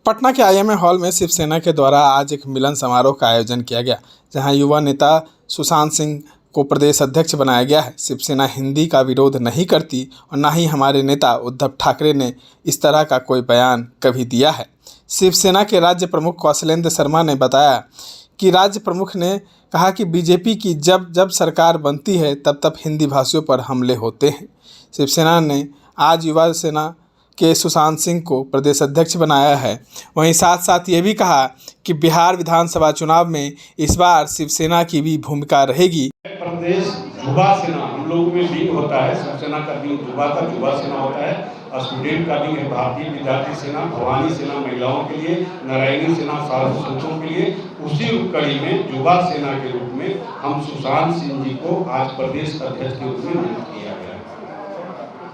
पटना के IMA hall में शिवसेना के द्वारा आज एक मिलन समारोह का आयोजन किया गया, जहां युवा नेता सुशांत सिंह को प्रदेश अध्यक्ष बनाया गया है। शिवसेना हिंदी का विरोध नहीं करती और न ही हमारे नेता उद्धव ठाकरे ने इस तरह का कोई बयान कभी दिया है। शिवसेना के राज्य प्रमुख कौशलेंद्र शर्मा ने बताया कि राज्य प्रमुख ने कहा कि बीजेपी की जब जब सरकार बनती है तब तब हिंदी भाषियों पर हमले होते हैं। शिवसेना ने आज युवा सेना के सुशांत सिंह को प्रदेश अध्यक्ष बनाया है। वहीं साथ साथ ये भी कहा कि बिहार विधानसभा चुनाव में इस बार शिवसेना की भी भूमिका रहेगी। प्रदेश युवा सेना हम लोगों में विंग होता है, शिवसेना का विंग युवा सेना होता है, स्टूडेंट का विंग है भारतीय विद्यार्थी सेना, भवानी सेना महिलाओं के लिए, नारायणी सेना साधु संतों के लिए। उसी कड़ी में युवा सेना के रूप में हम सुशांत सिंह जी को आज प्रदेश अध्यक्ष के रूप में नियुक्त किया गया।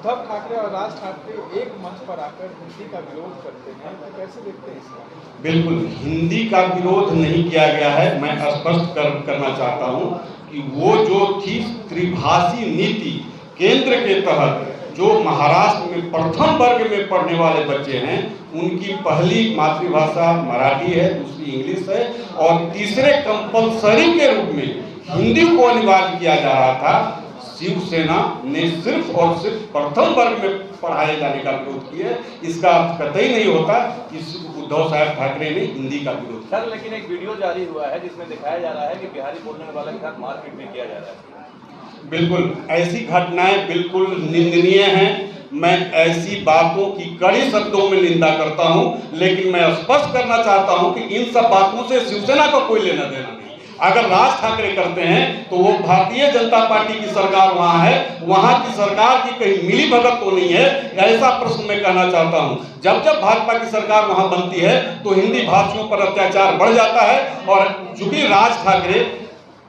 उद्धव ठाकरे और राज ठाकरे एक मंच पर आकर हिंदी का विरोध करते हैं, तो कैसे देखते हैं इसका? बिल्कुल हिंदी का विरोध नहीं किया गया है। मैं स्पष्ट करना चाहता हूं कि वो जो थी त्रिभाषी नीति केंद्र के तहत जो महाराष्ट्र में प्रथम वर्ग में पढ़ने वाले बच्चे हैं, उनकी पहली मातृभाषा मराठी है, दूसरी इंग्लिश है और तीसरे कंपलसरी के रूप में हिंदी को अनिवार्य किया जा रहा था। शिवसेना ने सिर्फ और सिर्फ प्रथम वर्ग में पढ़ाए जाने का विरोध किया। इसका कतई नहीं होता कि उद्धव साहब ठाकरे ने हिंदी का विरोध किया। सर, लेकिन एक वीडियो जारी हुआ है जिसमें दिखाया जा रहा है कि बिहारी बोलने वाले के साथ मारपीट भी किया जा रहा है। बिल्कुल ऐसी घटनाएं बिल्कुल निंदनीय हैं। मैं ऐसी बातों की कड़ी शब्दों में निंदा करता हूं, लेकिन मैं स्पष्ट करना चाहता हूं कि इन सब बातों से शिवसेना का कोई लेना देना नहीं। अगर राज ठाकरे करते हैं तो वो भारतीय जनता पार्टी की सरकार वहां है, वहां की सरकार की कहीं मिली भगत तो नहीं है, ऐसा प्रश्न मैं कहना चाहता हूं। जब जब भाजपा की सरकार वहां बनती है तो हिंदी भाषियों पर अत्याचार बढ़ जाता है। और चूंकि राज ठाकरे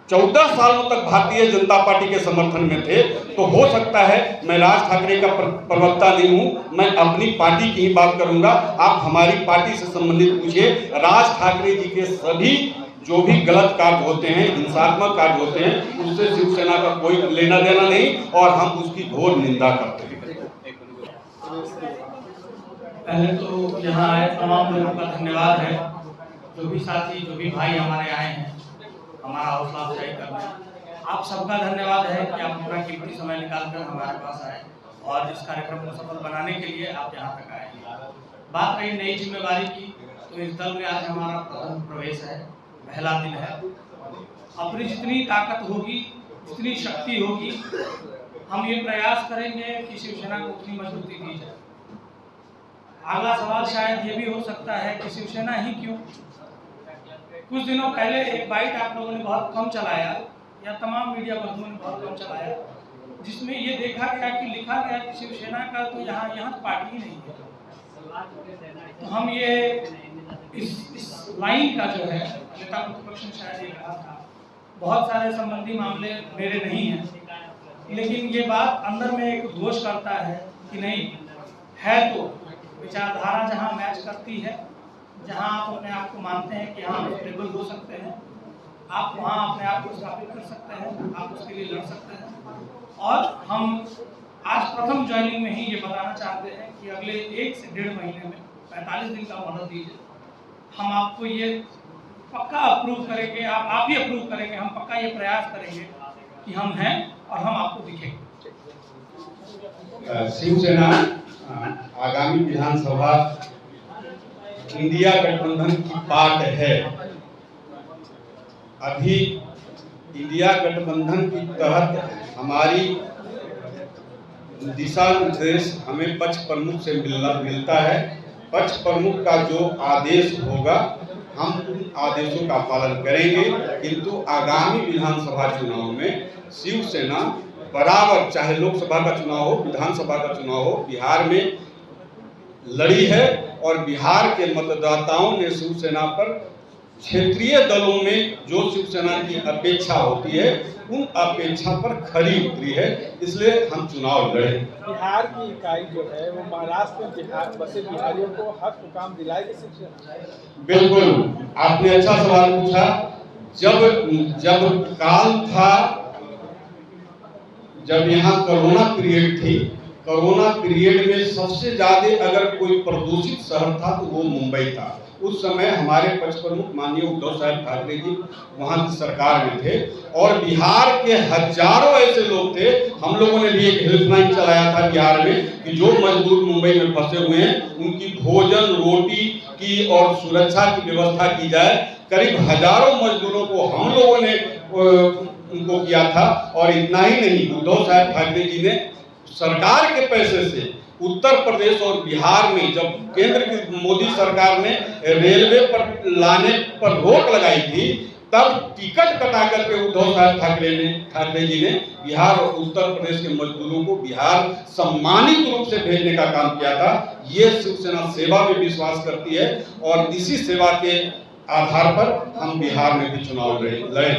14 सालों तक भारतीय जनता पार्टी के समर्थन में थे, तो हो सकता है मैं राज ठाकरे का प्रवक्ता नहीं हूं, मैं अपनी पार्टी की ही बात करूंगा। आप हमारी पार्टी से संबंधित पूछिए, राज ठाकरे जी के सभी जो भी गलत कार्य होते हैं, हिंसात्मक कार्य होते हैं, उससे शिवसेना का कोई लेना देना नहीं और हम उसकी घोर निंदा करते हैं। पहले तो यहाँ आए तमाम लोगों का धन्यवाद है, जो भी साथी जो भी भाई हमारे आए हैं हमारा हौसला अफजाई करने। आप सबका धन्यवाद है कि आप अपना कीमती समय निकालकर हमारे पास आए और इस कार्यक्रम को सफल बनाने के लिए आप यहाँ तक आए। बात रही नई जिम्मेवारी की, तो इस दल में आज हमारा प्रथम प्रवेश है, पहला दिन है। अपनी जितनी ताकत होगी, जितनी शक्ति होगी, हम ये प्रयास करेंगे कि शिवसेना को उतनी मजबूती दी जाए। अगला सवाल शायद ये भी हो सकता है कि शिवसेना ही क्यों? कुछ दिनों पहले एक बाइट आप लोगों ने बहुत कम चलाया या तमाम मीडिया बंधुओं ने बहुत कम चलाया, जिसमें ये देखा गया कि लिखा गया कि शिवसेना का तो यहाँ पार्टी ही नहीं है। तो हम ये इस लाइन का जो है नेता प्रतिपक्ष ने शायद ये कहा था, बहुत सारे संबंधी मामले मेरे नहीं हैं, लेकिन ये बात अंदर में एक उद्घोष करता है कि नहीं है तो विचारधारा जहाँ मैच करती है, जहाँ आप अपने आप को मानते हैं कि हाँ स्टेबल हो सकते हैं, आप वहाँ अपने आप को स्थापित कर सकते हैं, आप उसके लिए लड़ सकते हैं। और हम आज प्रथम ज्वाइनिंग में ही ये बताना चाहते हैं कि अगले 1 से 1.5 महीने में 45 दिन का मदद दीजिए। हम आपको ये पक्का अप्रूव करेंगे, आप ही अप्रूव करेंगे, हम पक्का ये प्रयास करेंगे कि हम हैं और हम आपको दिखेंगे। शिवसेना आगामी विधानसभा इंडिया गठबंधन की पार्ट है। अभी इंडिया गठबंधन के तहत हमारी दिशा निर्देश हमें पक्ष प्रमुख से मिलता है। पक्ष प्रमुख का जो आदेश होगा हम उन आदेशों का पालन करेंगे, किंतु आगामी विधानसभा चुनाव में शिवसेना बराबर, चाहे लोकसभा का चुनाव हो, विधानसभा का चुनाव हो, बिहार में लड़ी है और बिहार के मतदाताओं ने शिवसेना पर क्षेत्रीय दलों में जो शिवसेना की अपेक्षा होती है उन अपेक्षा पर खरी उतरी है, इसलिए हम चुनाव लड़े। बिहार की इकाई जो है वो महाराष्ट्र में बसे बिहारियों को हक मुकाम दिलाएगी शिवसेना? बिल्कुल, आपने अच्छा सवाल पूछा। जब काल था, जब यहाँ कोरोना पीरियड थी, कोरोना पीरियड में सबसे ज़्यादा अगर कोई प्रदूषित शहर था तो वो मुंबई था। उस समय हमारे पक्ष प्रमुख माननीय उद्धव साहब ठाकरे जी वहाँ की सरकार में थे और बिहार के हजारों ऐसे लोग थे। हम लोगों ने भी एक हेल्पलाइन चलाया था बिहार में कि जो मजदूर मुंबई में फंसे हुए हैं उनकी भोजन रोटी की और सुरक्षा की व्यवस्था की जाए। करीब हजारों मजदूरों को हम लोगों ने उनको किया था। और इतना ही नहीं, उद्धव साहब ठाकरे जी ने सरकार के पैसे से उत्तर प्रदेश और बिहार में जब केंद्र की मोदी सरकार ने रेलवे पर लाने पर रोक लगाई थी तब टिकट कटा करके उद्धव साहब ठाकरे जी ने बिहार और उत्तर प्रदेश के मजदूरों को बिहार सम्मानित रूप से भेजने का काम किया था। ये शिवसेना सेवा में विश्वास करती है और इसी सेवा के आधार पर हम बिहार में भी चुनाव लड़े।